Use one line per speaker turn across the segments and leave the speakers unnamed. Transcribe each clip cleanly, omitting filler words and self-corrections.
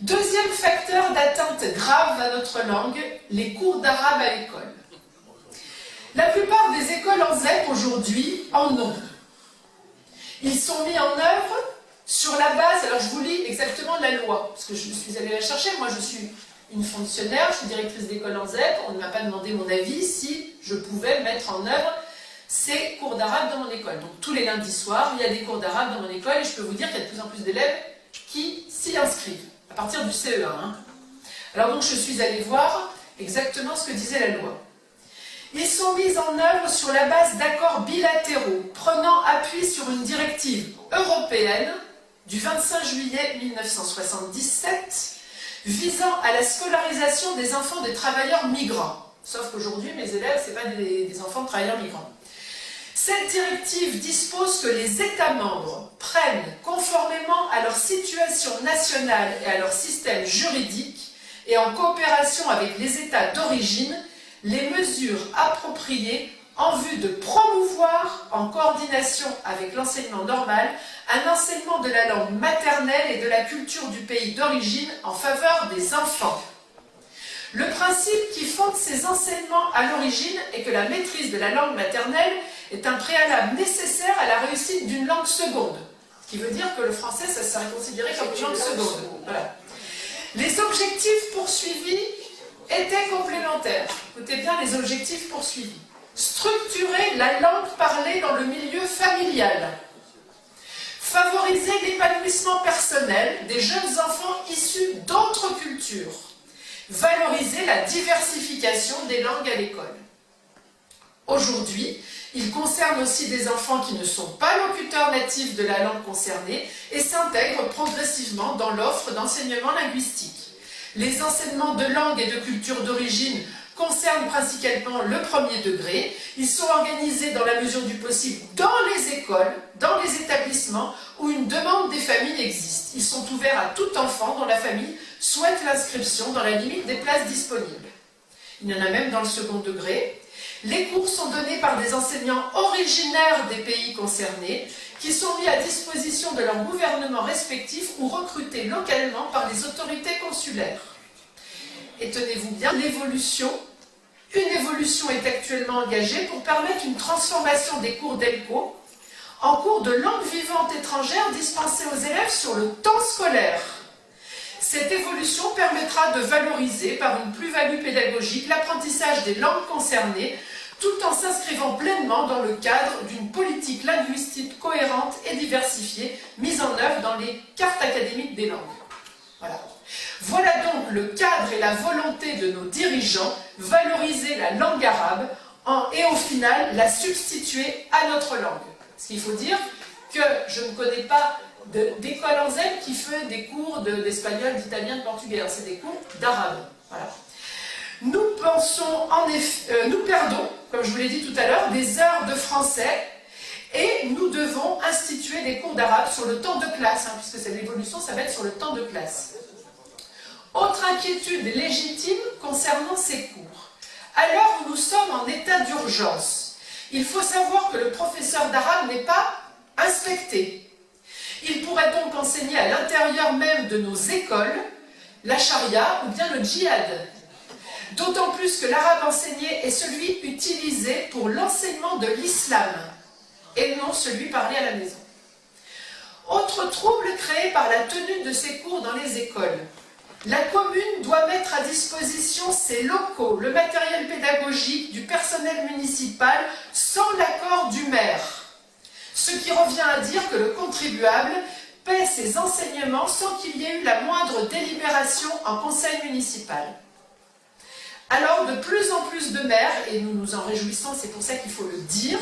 Deuxième facteur d'atteinte grave à notre langue, les cours d'arabe à l'école. La plupart des écoles en ZEP aujourd'hui en ont. Ils sont mis en œuvre sur la base, alors je vous lis exactement la loi, parce que je suis allée la chercher, moi je suis une fonctionnaire, je suis directrice d'école en ZEP, on ne m'a pas demandé mon avis si je pouvais mettre en œuvre ces cours d'arabe dans mon école. Donc tous les lundis soirs, il y a des cours d'arabe dans mon école et je peux vous dire qu'il y a de plus en plus d'élèves qui s'y inscrivent, à partir du CE1. Alors donc je suis allée voir exactement ce que disait la loi. Ils sont mis en œuvre sur la base d'accords bilatéraux, prenant appui sur une directive européenne du 25 juillet 1977, visant à la scolarisation des enfants des travailleurs migrants. Sauf qu'aujourd'hui, mes élèves, ce n'est pas des enfants de travailleurs migrants. Cette directive dispose que les États membres prennent, conformément à leur situation nationale et à leur système juridique, et en coopération avec les États d'origine, les mesures appropriées en vue de promouvoir, en coordination avec l'enseignement normal, un enseignement de la langue maternelle et de la culture du pays d'origine en faveur des enfants. Le principe qui fonde ces enseignements à l'origine est que la maîtrise de la langue maternelle est un préalable nécessaire à la réussite d'une langue seconde. Ce qui veut dire que le français, ça serait considéré comme une langue seconde. Voilà. Les objectifs poursuivis étaient complémentaires. Écoutez bien les objectifs poursuivis. Structurer la langue parlée dans le milieu familial. Favoriser l'épanouissement personnel des jeunes enfants issus d'autres cultures. Valoriser la diversification des langues à l'école. Aujourd'hui, il concerne aussi des enfants qui ne sont pas locuteurs natifs de la langue concernée et s'intègrent progressivement dans l'offre d'enseignement linguistique. Les enseignements de langue et de culture d'origine concernent principalement le premier degré. Ils sont organisés dans la mesure du possible dans les écoles, dans les établissements où une demande des familles existe. Ils sont ouverts à tout enfant dont la famille souhaite l'inscription dans la limite des places disponibles. Il y en a même dans le second degré. Les cours sont donnés par des enseignants originaires des pays concernés qui sont mis à disposition de leurs gouvernements respectifs ou recrutés localement par les autorités consulaires. Et tenez-vous bien, une évolution est actuellement engagée pour permettre une transformation des cours d'ELCO en cours de langue vivante étrangère dispensés aux élèves sur le temps scolaire. Cette évolution permettra de valoriser par une plus-value pédagogique l'apprentissage des langues concernées tout en s'inscrivant pleinement dans le cadre d'une politique linguistique cohérente et diversifiée mise en œuvre dans les cartes académiques des langues. Voilà donc le cadre et la volonté de nos dirigeants, valoriser la langue arabe et au final la substituer à notre langue. Ce qu'il faut dire que je ne connais pas d'école en ZEP qui fait des cours d'espagnol, d'italien, de portugais. C'est des cours d'arabe. Voilà. Nous perdons, comme je vous l'ai dit tout à l'heure, des heures de français et nous devons instituer des cours d'arabe sur le temps de classe, puisque c'est l'évolution, ça va être sur le temps de classe. Autre inquiétude légitime concernant ces cours. À l'heure où nous sommes en état d'urgence, il faut savoir que le professeur d'arabe n'est pas inspecté. Il pourrait donc enseigner à l'intérieur même de nos écoles la charia ou bien le djihad. D'autant plus que l'arabe enseigné est celui utilisé pour l'enseignement de l'islam et non celui parlé à la maison. Autre trouble créé par la tenue de ces cours dans les écoles. La commune doit mettre à disposition ses locaux, le matériel pédagogique du personnel municipal sans l'accord du maire. Ce qui revient à dire que le contribuable paie ses enseignements sans qu'il y ait eu la moindre délibération en conseil municipal. Alors de plus en plus de maires, et nous nous en réjouissons, c'est pour ça qu'il faut le dire,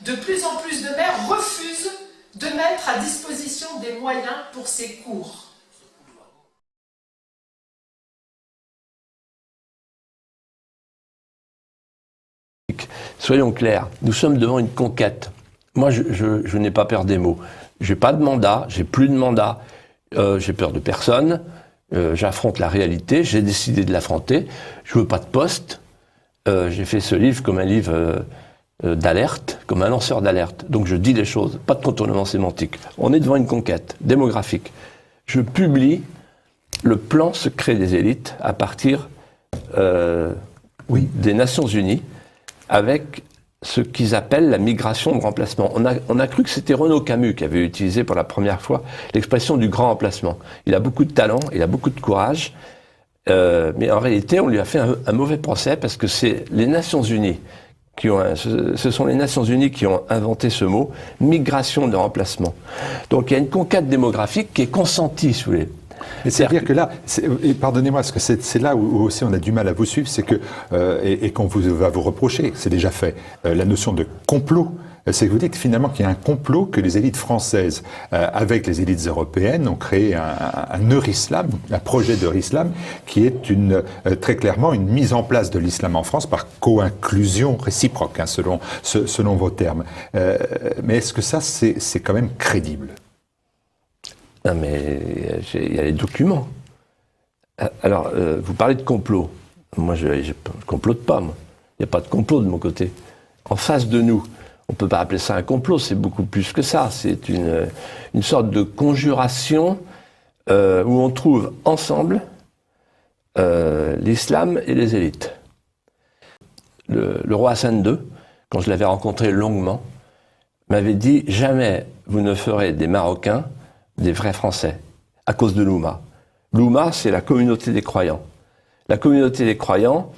de plus en plus de maires refusent de mettre à disposition des moyens pour ces cours.
Soyons clairs, nous sommes devant une conquête. Moi, je n'ai pas peur des mots. Je n'ai pas de mandat, j'ai plus de mandat, j'ai peur de personne, j'affronte la réalité, j'ai décidé de l'affronter, je veux pas de poste, j'ai fait ce livre comme un livre d'alerte, comme un lanceur d'alerte. Donc je dis les choses, pas de contournement sémantique. On est devant une conquête démographique. Je publie le plan secret des élites à partir des Nations Unies avec ce qu'ils appellent la migration de remplacement. On a cru que c'était Renaud Camus qui avait utilisé pour la première fois l'expression du grand remplacement. Il a beaucoup de talent, il a beaucoup de courage, mais en réalité, on lui a fait un mauvais procès parce que c'est les Nations Unies ce sont les Nations Unies qui ont inventé ce mot, migration de remplacement. Donc il y a une conquête démographique qui est consentie, si vous voulez.
Mais c'est-à-dire que là, et pardonnez-moi, parce que c'est là où aussi on a du mal à vous suivre, c'est que, et qu'on va vous reprocher, c'est déjà fait, la notion de complot. C'est que vous dites finalement qu'il y a un complot, que les élites françaises, avec les élites européennes, ont créé un Eurislam, un projet d'Eurislam, qui est très clairement une mise en place de l'islam en France par co-inclusion réciproque, hein, selon vos termes. Mais est-ce que ça, c'est quand même crédible ?
Non, mais il y a les documents. Alors, vous parlez de complot. Moi, je ne complote pas, moi. Il n'y a pas de complot de mon côté. En face de nous, on ne peut pas appeler ça un complot, c'est beaucoup plus que ça. C'est une sorte de conjuration où on trouve ensemble l'islam et les élites. Le roi Hassan II, quand je l'avais rencontré longuement, m'avait dit « Jamais vous ne ferez des Marocains des vrais Français, à cause de l'Oumma. » L'Oumma, c'est la communauté des croyants. La communauté des croyants,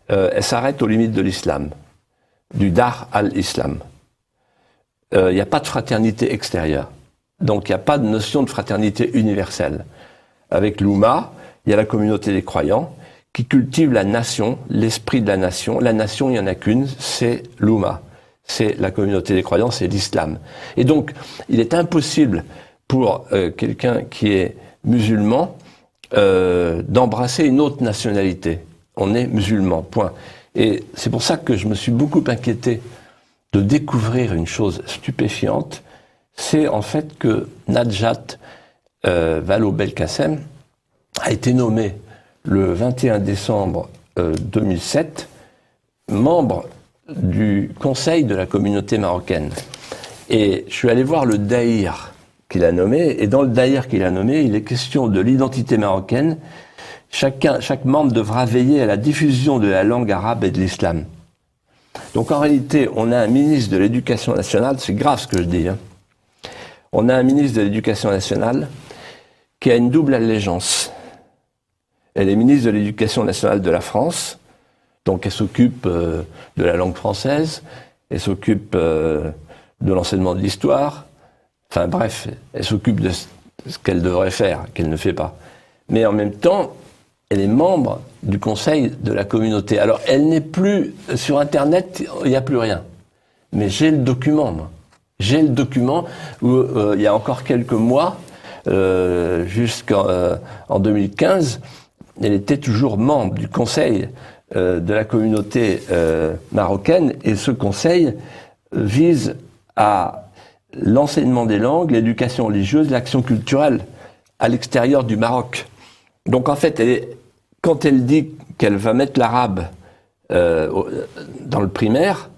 elle s'arrête aux limites de l'islam, du Dar al-Islam. Il n'y a pas de fraternité extérieure. Donc il n'y a pas de notion de fraternité universelle. Avec l'Oumma, il y a la communauté des croyants qui cultive la nation, l'esprit de la nation. La nation, il n'y en a qu'une, c'est l'Oumma. C'est la communauté des croyants, c'est l'islam. Et donc, il est impossible pour quelqu'un qui est musulman d'embrasser une autre nationalité. On est musulman, point. Et c'est pour ça que je me suis beaucoup inquiété de découvrir une chose stupéfiante, c'est en fait que Najat Vallaud-Belkacem a été nommé le 21 décembre 2007 membre du conseil de la communauté marocaine. Et je suis allé voir le daïr qu'il a nommé, et dans le daïr qu'il a nommé, il est question de l'identité marocaine. Chaque membre devra veiller à la diffusion de la langue arabe et de l'islam. Donc en réalité, on a un ministre de l'Éducation nationale, c'est grave ce que je dis, hein. On a un ministre de l'Éducation nationale qui a une double allégeance. Elle est ministre de l'Éducation nationale de la France, donc elle s'occupe de la langue française, elle s'occupe de l'enseignement de l'histoire, enfin bref, elle s'occupe de ce qu'elle devrait faire, qu'elle ne fait pas. Mais en même temps, elle est membre du conseil de la communauté. Alors, elle n'est plus sur Internet, il n'y a plus rien. Mais j'ai le document, moi. J'ai le document où, il y a encore quelques mois, jusqu'en 2015, elle était toujours membre du conseil de la communauté marocaine. Et ce conseil vise à l'enseignement des langues, l'éducation religieuse, l'action culturelle à l'extérieur du Maroc. Donc en fait, quand elle dit qu'elle va mettre l'arabe dans le primaire,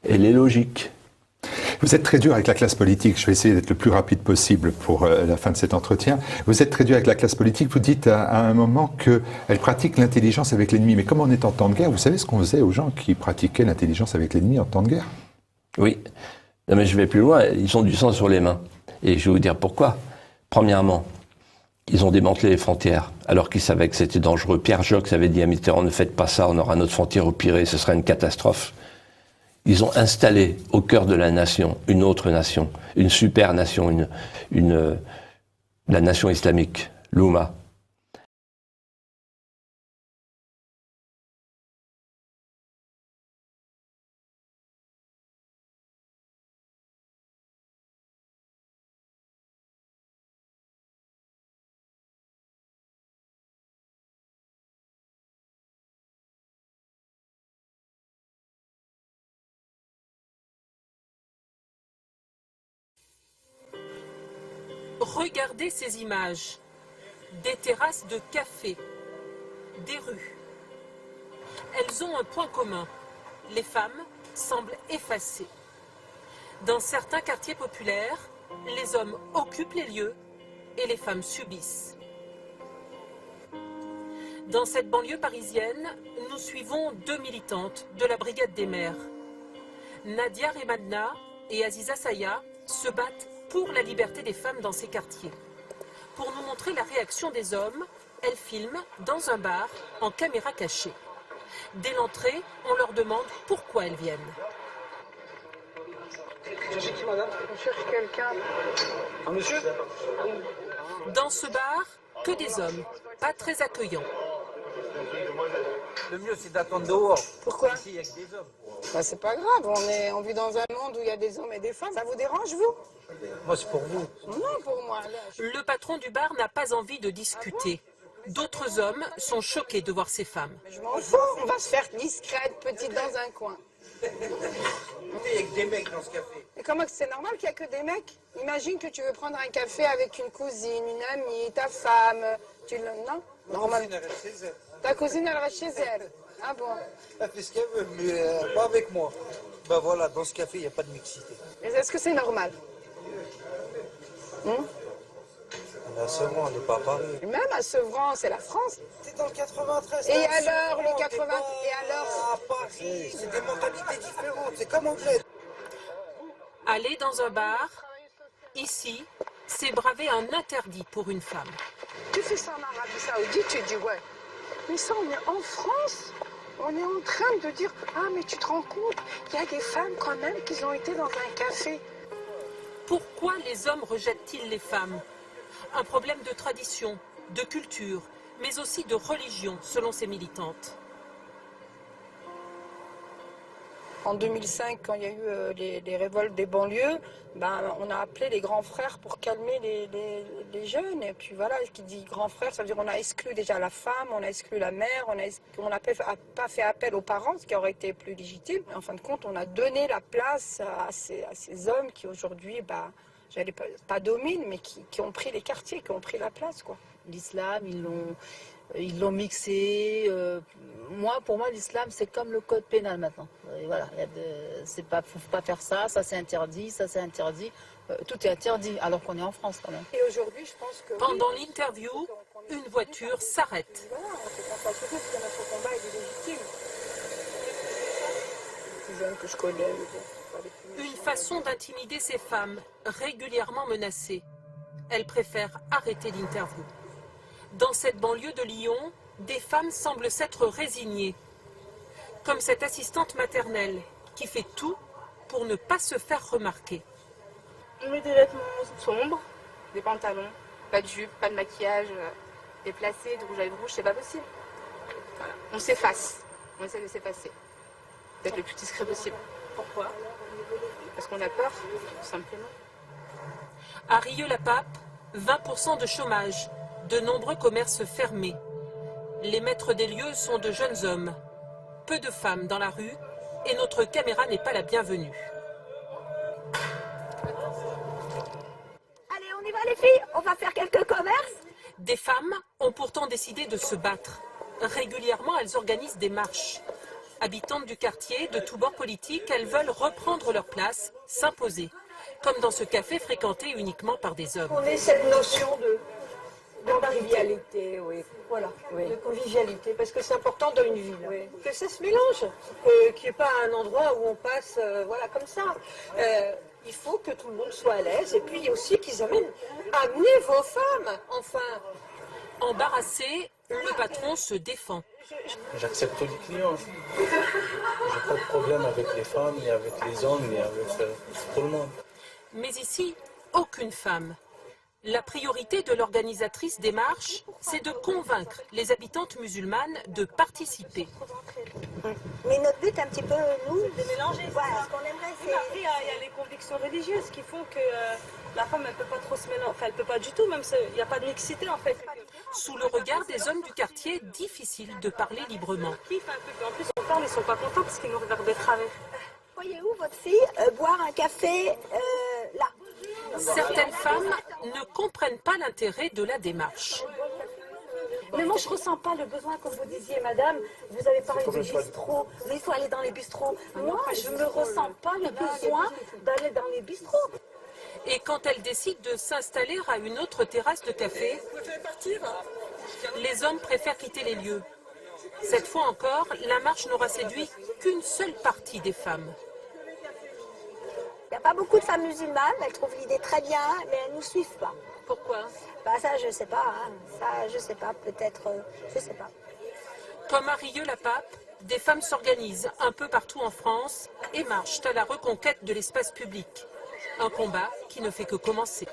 elle est logique.
Vous êtes très dur avec la classe politique. Je vais essayer d'être le plus rapide possible pour la fin de cet entretien. Vous êtes très dur avec la classe politique. Vous dites à un moment qu'elle pratique l'intelligence avec l'ennemi. Mais comme on est en temps de guerre, vous savez ce qu'on faisait aux gens qui pratiquaient l'intelligence avec l'ennemi en temps de guerre?
Oui. Non, mais je vais plus loin. Ils ont du sang sur les mains. Et je vais vous dire pourquoi. Premièrement, ils ont démantelé les frontières, alors qu'ils savaient que c'était dangereux. Pierre Jox avait dit à Mitterrand, ne faites pas ça, on aura notre frontière au Pirée, ce sera une catastrophe. Ils ont installé au cœur de la nation une autre nation, une super nation, la nation islamique, l'Oumma.
Regardez ces images, des terrasses de café, des rues. Elles ont un point commun, les femmes semblent effacées. Dans certains quartiers populaires, les hommes occupent les lieux et les femmes subissent. Dans cette banlieue parisienne, nous suivons deux militantes de la Brigade des mères. Nadia Remadna et Aziza Saya se battent pour la liberté des femmes dans ces quartiers. Pour nous montrer la réaction des hommes, elles filment dans un bar en caméra cachée. Dès l'entrée, on leur demande pourquoi elles viennent.
Cherchez qui, madame? On cherche quelqu'un. Un monsieur?
Dans ce bar, que des hommes, pas très accueillants.
Le mieux, c'est d'attendre dehors.
Pourquoi?
Ici, il n'y a que des hommes.
Bah, c'est pas grave, on vit dans un monde où il y a des hommes et des femmes. Ça vous dérange, vous?
Moi, c'est pour vous.
Non, pour moi. Là,
Le patron du bar n'a pas envie de discuter. D'autres hommes sont choqués de voir ces femmes.
je m'en fous, on va se faire discrète, petite dans un coin.
Il n'y a que des mecs dans ce café.
Et comment c'est normal qu'il n'y a que des mecs? Imagine que tu veux prendre un café avec une cousine, une amie, ta femme. Non? Normal.
Elle reste chez elle.
Ta cousine, elle reste chez elle. Ah bon?
Elle fait ce qu'elle veut, mais pas avec moi. Ben voilà, dans ce café, il n'y a pas de mixité.
Mais est-ce que c'est normal?
Là, seulement, on n'est pas à Paris.
Même à Sevran, c'est la France.
C'est dans le 93.
Et
là,
alors,
seulement,
le 80
t'es pas
et alors
à Paris, c'est des mentalités différentes. C'est comme anglais.
Aller dans un bar, ici, c'est braver un interdit pour une femme.
Tu fais ça en Arabie Saoudite, tu dis ouais. Mais ça, on est en France. On est en train de dire, ah mais tu te rends compte, il y a des femmes quand même qui ont été dans un café.
Pourquoi les hommes rejettent-ils les femmes? Un problème de tradition, de culture, mais aussi de religion, selon ces militantes.
En 2005, quand il y a eu les révoltes des banlieues, on a appelé les grands frères pour calmer les jeunes. Et puis voilà, ce qui dit grand frère, ça veut dire qu'on a exclu déjà la femme, on a exclu la mère, on n'a pas fait appel aux parents, ce qui aurait été plus légitime. En fin de compte, on a donné la place à ces hommes qui aujourd'hui, j'allais pas dominent, mais qui ont pris les quartiers, qui ont pris la place, quoi.
L'islam, ils l'ont mixé. Pour moi, l'islam, c'est comme le code pénal maintenant. Et voilà, faut pas faire ça, ça c'est interdit, ça c'est interdit. Tout est interdit, alors qu'on est en France quand même.
Et aujourd'hui, je pense que...
Pendant l'interview, une voiture s'arrête.
Voilà, on se concentre sur parce que notre combat est légitime. Les plus jeunes que je connais,
Une façon d'intimider ces femmes, régulièrement menacées. Elle préfère arrêter l'interview. Dans cette banlieue de Lyon, des femmes semblent s'être résignées. Comme cette assistante maternelle qui fait tout pour ne pas se faire remarquer.
On met des vêtements sombres, des pantalons, pas de jupe, pas de maquillage, déplacé, de rouge à lèvres rouge, c'est pas possible. Voilà. On s'efface, on essaie de s'effacer, d'être le plus discret possible.
Pourquoi?
Parce qu'on a peur, tout simplement.
À Rieux-la-Pape, 20% de chômage, de nombreux commerces fermés. Les maîtres des lieux sont de jeunes hommes. Peu de femmes dans la rue et notre caméra n'est pas la bienvenue.
Allez, on y va les filles, on va faire quelques commerces.
Des femmes ont pourtant décidé de se battre. Régulièrement, elles organisent des marches. Habitantes du quartier, de tous bords politiques, elles veulent reprendre leur place, s'imposer. Comme dans ce café fréquenté uniquement par des hommes.
On ait cette notion de convivialité, oui. Voilà, oui. De convivialité, parce que c'est important dans une ville. Oui. Que ça se mélange, qu'il n'y ait pas un endroit où on passe voilà, comme ça. Il faut que tout le monde soit à l'aise, et puis aussi qu'ils amenez vos femmes, enfin.
Embarrassé, le patron se défend.
J'accepte les clients. J'ai pas de problème avec les femmes, ni avec les hommes, ni avec tout le monde.
Mais ici, aucune femme. La priorité de l'organisatrice des marches, c'est de convaincre les habitantes musulmanes de participer.
Mais notre but, un petit peu, nous,
De mélanger.
voilà, ce qu'on aimerait, c'est...
Après, il y a les convictions religieuses qui font que la femme, elle peut pas trop se mélanger. Enfin, elle peut pas du tout, même il n'y a pas de mixité en fait.
Sous le regard des hommes du quartier, difficile de parler librement.
En plus, on parle, ils sont pas contents parce qu'ils nous regardent de travers.
Voyez où votre fille boire un café là?
Certaines femmes ne comprennent pas l'intérêt de la démarche.
Mais moi, je ressens pas le besoin, comme vous disiez, madame. Vous avez parlé de bistrot, mais il faut aller dans les bistrots. Moi, je ne me ressens pas le besoin d'aller dans les bistrots.
Et quand elles décident de s'installer à une autre terrasse de café, Les hommes préfèrent quitter les lieux. Cette fois encore, la marche n'aura séduit qu'une seule partie des femmes.
Il n'y a pas beaucoup de femmes musulmanes, elles trouvent l'idée très bien, mais elles ne nous suivent pas.
Pourquoi?
Bah ça, je sais pas. Hein. Ça, je sais pas. Peut-être, je sais pas.
Comme à Rieux-la-Pape, des femmes s'organisent un peu partout en France et marchent à la reconquête de l'espace public. Un combat qui ne fait que commencer.